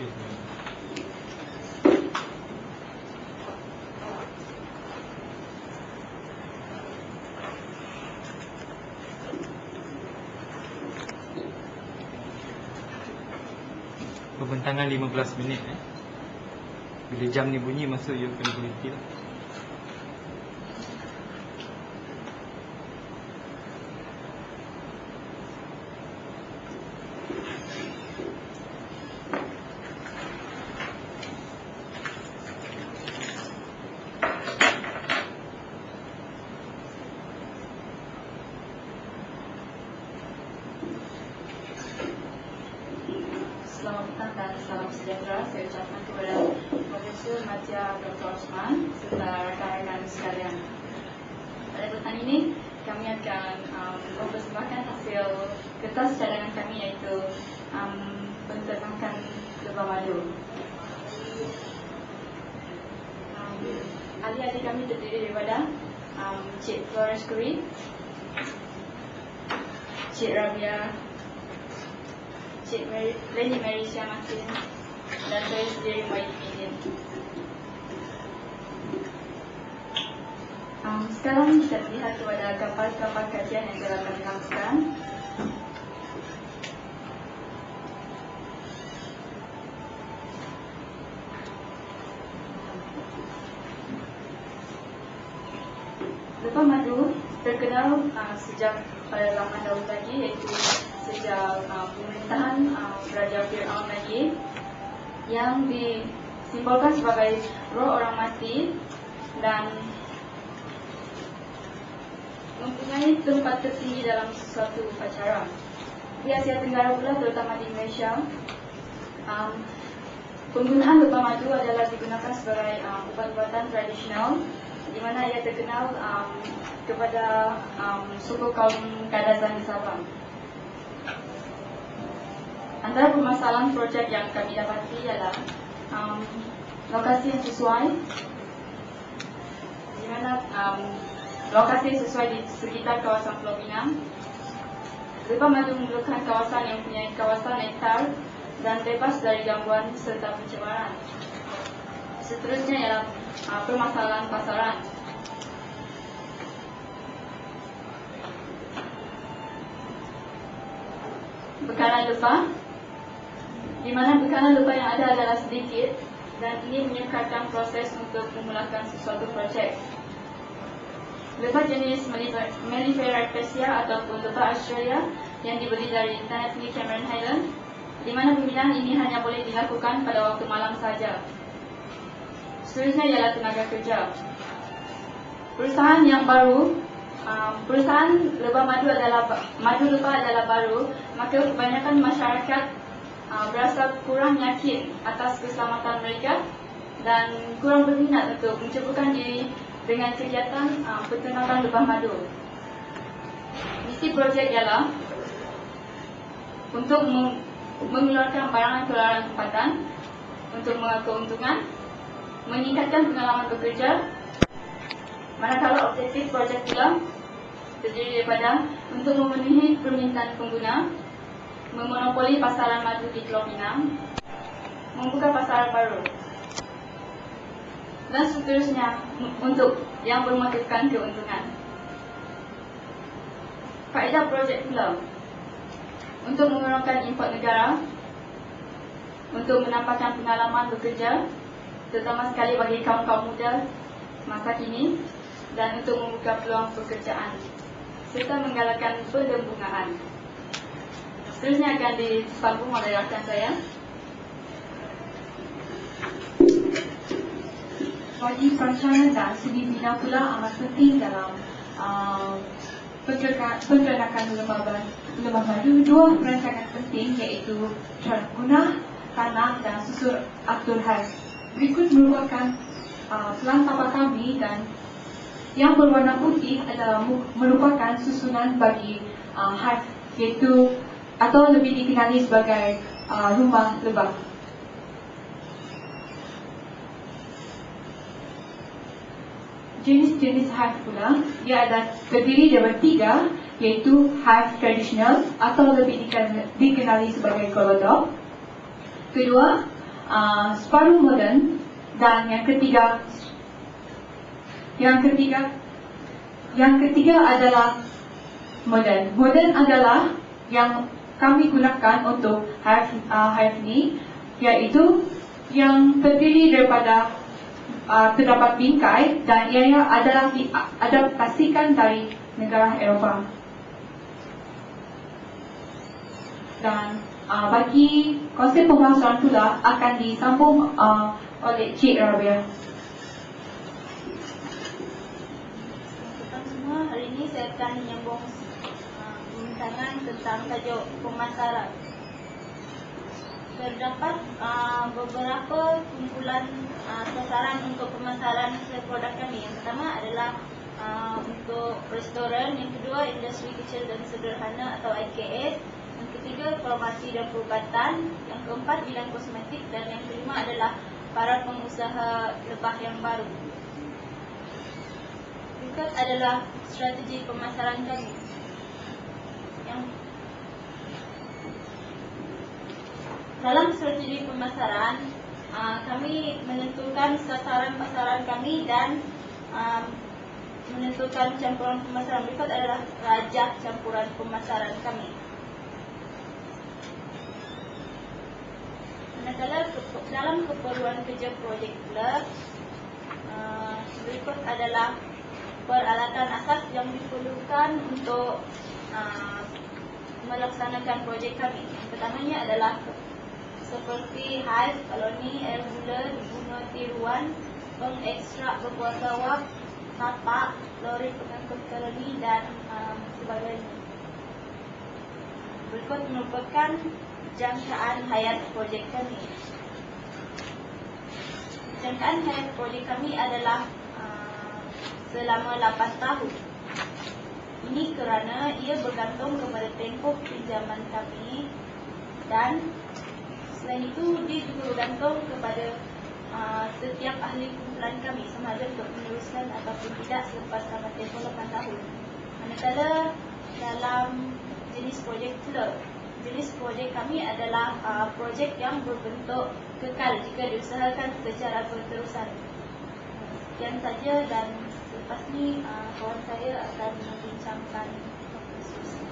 Pembentangan 15 minit. Bila jam ni bunyi, masuk you kena berhenti lah. Selamat petang dan salam sejahtera. Saya ucapkan kepada Profesor Madya Dr. Osman serta rakan-rakan sekalian. Pada petang ini, kami akan mempersembahkan hasil kertas cadangan kami, iaitu penternakan lebah madu. Ahli-ahli kami terdiri daripada Cik Flores Kuri, Cik Rabia, Cik Leni Mary Syamatin, dan saya sendiri Maidi Midin. Sekarang kita lihat kepada kapal-kapal kajian yang telah kami lakukan. Lebah madu terkenal sejak pada zaman dahulu lagi, iaitu sejak pemerintahan Raja Fir'aun lagi, yang disimbolkan sebagai roh orang mati dan mempunyai tempat tertinggi dalam suatu upacara. Di Asia Tenggara pula, terutama di Malaysia, penggunaan lebah madu adalah digunakan sebagai ubat-ubatan tradisional, di mana ia terkenal kepada suku kaum Kadazan di Sabah. Antara permasalahan projek yang kami dapati ialah lokasi yang sesuai, di mana lokasi sesuai di sekitar kawasan Pulau Pinang. Lebah madu memerlukan kawasan yang mempunyai kawasan nektar dan bebas dari gangguan serta pencemaran. Seterusnya ialah permasalahan pasaran. Bekalan lebah, di mana bekalan lebah yang ada adalah sedikit, dan ini menyukarkan proses untuk memulakan sesuatu projek. Lebah jenis Mellifera Equesia ataupun lebah Australia yang dibeli dari Tanah Tinggi Cameron Highland, di mana pembinaan ini hanya boleh dilakukan pada waktu malam sahaja. Seterusnya ialah tenaga kerja. Perusahaan yang baru, perusahaan lebah madu lebah adalah baru, maka kebanyakan masyarakat berasa kurang yakin atas keselamatan mereka dan kurang berminat untuk mencampurkan diri dengan kegiatan peternakan lebah madu. Misi projek ialah untuk mengeluarkan barangan-keluaran tempatan untuk keuntungan, meningkatkan pengalaman bekerja, manakala objektif projek pula terdiri daripada untuk memenuhi permintaan pengguna, memonopoli pasaran madu di Pulau Pinang, membuka pasaran baru, dan seterusnya untuk yang bermotifkan keuntungan. Faedah projek pula untuk mengurangkan import negara, untuk menampakkan pengalaman bekerja, terutama sekali bagi kaum-kaum muda masa kini, dan untuk membuka peluang pekerjaan, serta menggalakkan perlembungaan. Seterusnya akan disambung oleh rakan saya. Bagi perancangan dan segi bina pula amat penting dalam peternakan lebah madu. Dua perancangan penting, iaitu cara guna tanah dan susun atur hive. Berikut merupakan pelan tapak kami, dan yang berwarna putih adalah merupakan susunan bagi hive, iaitu atau lebih dikenali sebagai rumah lebah. Jenis-jenis hive pula, dia ada terdiri daripada tiga, iaitu hive tradisional atau lebih dikenali sebagai golodok. Kedua, separuh moden, dan yang ketiga adalah moden. Moden adalah yang kami gunakan untuk HFD, iaitu yang terdiri daripada terdapat bingkai dan ia adalah diadaptasikan dari negara Eropah. Dan bagi konsep pemasaran pula akan disambung oleh Cik Rabia. Selamat semua, hari ini saya akan menyambung pembincangan tentang tajuk pemasaran. Terdapat beberapa kumpulan sasaran untuk pemasaran hasil produk kami. Yang pertama adalah untuk restoran, yang kedua industri kecil dan sederhana atau IKS, yang ketiga farmasi dan perubatan, yang keempat bidang kosmetik, dan yang kelima adalah para pengusaha lebah yang baru. Berikut adalah strategi pemasaran kami. Dalam strategi pemasaran, kami menentukan sasaran pasaran kami dan menentukan campuran pemasaran. Berikut adalah rajah campuran pemasaran kami. Manakala dalam keperluan kerja projek pula, berikut adalah peralatan asas yang diperlukan untuk melaksanakan projek kami. Yang pertamanya adalah seperti hive, koloni, air gula, bunga tiruan, pengekstrak berkuasa wap, tapak, lori pengangkut koloni dan sebagainya. Berikut merupakan jangkaan hayat projek kami. Jangkaan hayat projek kami adalah selama 8 tahun. Ini kerana ia bergantung kepada tempoh pinjaman kami, dan selain itu dia juga bergantung kepada setiap ahli kumpulan kami sama ada untuk meneruskan ataupun tidak selepas tamat tempoh 8 tahun. Manakala dalam jenis projek pula, jenis projek kami adalah projek yang berbentuk kekal jika diusahakan secara berterusan. Sekian saja, dan selepas ni kawan saya akan membincangkan diskusi.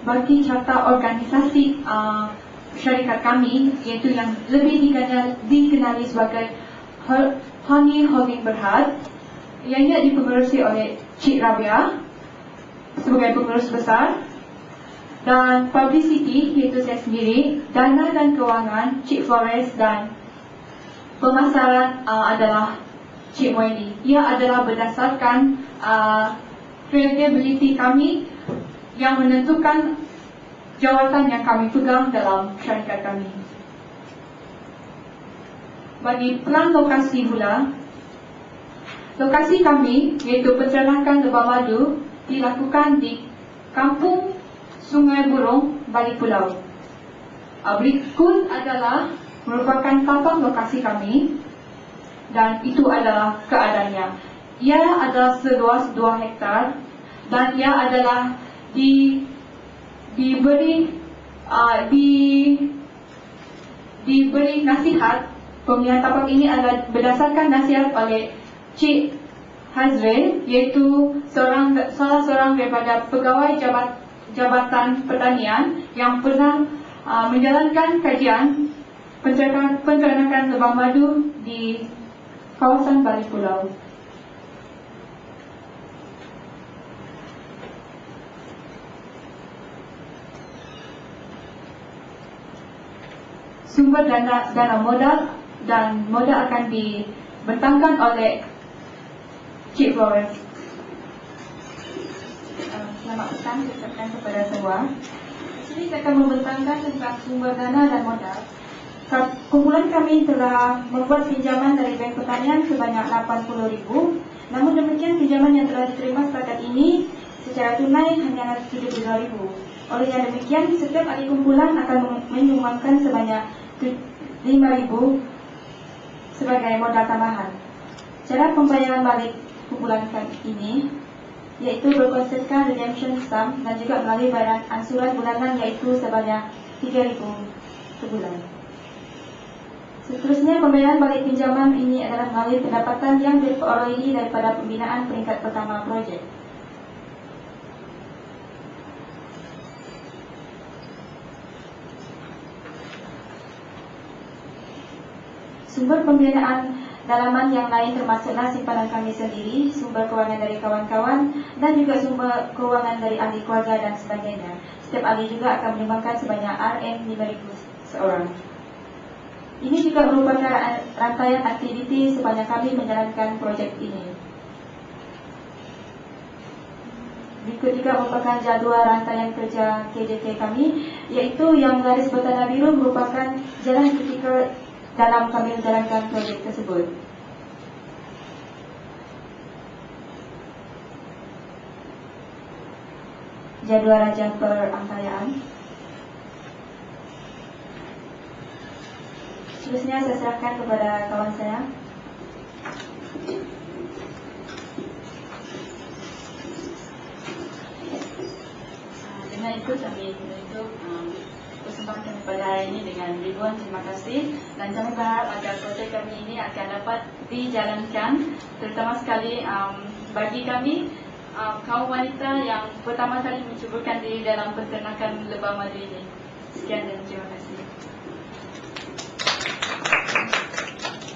Bagi carta organisasi syarikat kami, iaitu yang lebih dikenali sebagai Honey Holding Berhad, ianya dipengerusi oleh Cik Rabia sebagai pengurus besar, dan publicity iaitu saya sendiri, dana dan kewangan Cik Flores, dan pemasaran adalah Cik Mueli. Ia adalah berdasarkan credibility kami yang menentukan jawatan yang kami pegang dalam syarikat kami. Bagi plan lokasi pula, lokasi kami iaitu peternakan lebah madu dilakukan di Kampung Sungai Burung, Bali Pulau. Berikut adalah merupakan tapak lokasi kami, dan itu adalah keadaannya. Ia adalah seluas 2 hektar dan ia adalah diberi nasihat. Pemilihan tapak ini adalah berdasarkan nasihat oleh Cik Hazril, iaitu salah seorang daripada pegawai Jabatan Pertanian yang pernah menjalankan kajian penternakan lebah madu di kawasan Bali Pulau. Sumber dana modal dan modal akan dibentangkan oleh Cik Flores. Selamat petang, saya ucapkan kepada semua. Di sini saya akan membentangkan tentang sumber dana dan modal. Kumpulan kami telah membuat pinjaman dari Bank Pertanian sebanyak 80,000. Namun demikian, pinjaman yang telah diterima setakat ini secara tunai hanya 72,000. Oleh yang demikian, setiap ahli kumpulan akan menyumbangkan sebanyak 5,000 sebagai modal tambahan. Cara pembayaran balik kumpulan ini iaitu berkonsepkan redemption sum dan juga melalui bayaran ansuran bulanan iaitu sebanyak 3,000 sebulan. Seterusnya, pembayaran balik pinjaman ini adalah melalui pendapatan yang diperolehi daripada pembinaan peringkat pertama projek. Sumber pembiayaan dalaman yang lain termasuklah simpanan kami sendiri, sumber kewangan dari kawan-kawan, dan juga sumber kewangan dari ahli keluarga dan sebagainya. Setiap ahli juga akan menyumbangkan sebanyak RM5,000 seorang. Ini juga merupakan rantaian aktiviti sepanjang kami menjalankan projek ini. Berikut juga merupakan jadual rantaian kerja KJK kami, iaitu yang garis bertanda biru merupakan jalan kritikal dalam kami menjalankan projek tersebut. Jadual raja perangkaian. Seterusnya saya serahkan kepada kawan saya. Dengan itu kami menutup persembahan kami pada hari ini dengan ribuan terima kasih, dan kami berharap agar projek kami ini akan dapat dijalankan, terutama sekali bagi kami kaum wanita yang pertama kali mencubakan diri dalam peternakan lebah madu ini. Sekian dan terima kasih.